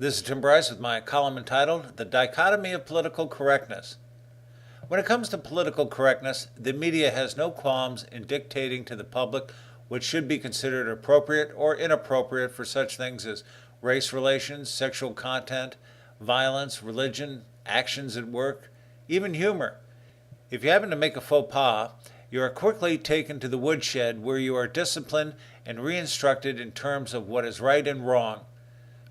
This is Tim Bryce with my column entitled The Dichotomy of Political Correctness. When it comes to political correctness, the media has no qualms in dictating to the public what should be considered appropriate or inappropriate for such things as race relations, sexual content, violence, religion, actions at work, even humor. If you happen to make a faux pas, you are quickly taken to the woodshed where you are disciplined and reinstructed in terms of what is right and wrong.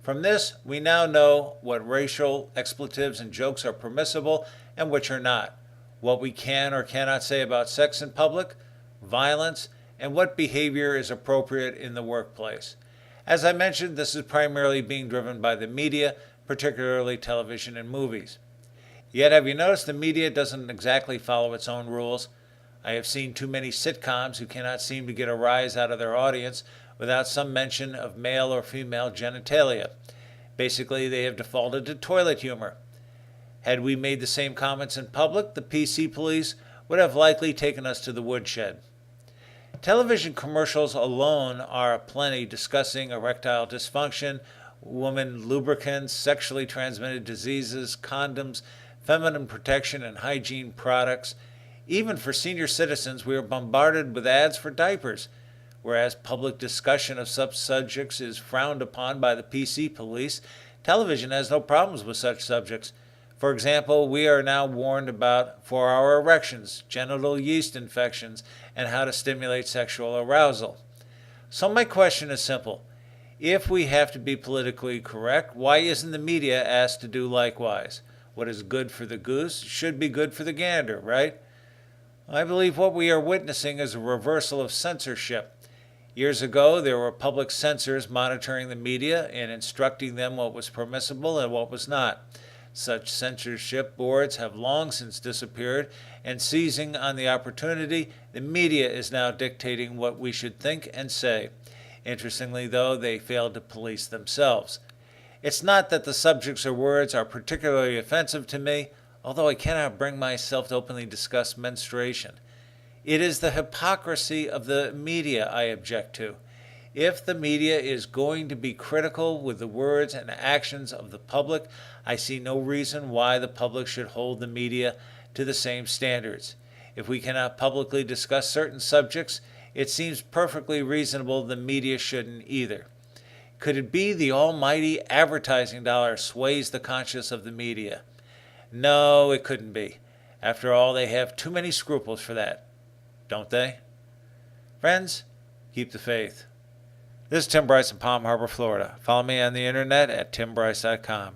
From this, we now know what racial expletives and jokes are permissible and which are not, what we can or cannot say about sex in public, violence, and what behavior is appropriate in the workplace. As I mentioned, this is primarily being driven by the media, particularly television and movies. Yet, have you noticed the media doesn't exactly follow its own rules? I have seen too many sitcoms who cannot seem to get a rise out of their audience without some mention of male or female genitalia. Basically, they have defaulted to toilet humor. Had we made the same comments in public, the PC police would have likely taken us to the woodshed. Television commercials alone are aplenty discussing erectile dysfunction, women lubricants, sexually transmitted diseases, condoms, feminine protection and hygiene products. Even for senior citizens, we are bombarded with ads for diapers. Whereas public discussion of such subjects is frowned upon by the PC police, television has no problems with such subjects. For example, we are now warned about 4-hour erections, genital yeast infections, and how to stimulate sexual arousal. So my question is simple. If we have to be politically correct, why isn't the media asked to do likewise? What is good for the goose should be good for the gander, right? I believe what we are witnessing is a reversal of censorship. Years ago, there were public censors monitoring the media and instructing them what was permissible and what was not. Such censorship boards have long since disappeared, and seizing on the opportunity, the media is now dictating what we should think and say. Interestingly, though, they failed to police themselves. It's not that the subjects or words are particularly offensive to me, although I cannot bring myself to openly discuss menstruation. It is the hypocrisy of the media I object to. If the media is going to be critical with the words and actions of the public, I see no reason why the public should hold the media to the same standards. If we cannot publicly discuss certain subjects, it seems perfectly reasonable the media shouldn't either. Could it be the almighty advertising dollar sways the conscience of the media? No, it couldn't be. After all, they have too many scruples for that, don't they? Friends, keep the faith. This is Tim Bryce in Palm Harbor, Florida. Follow me on the internet at timbryce.com.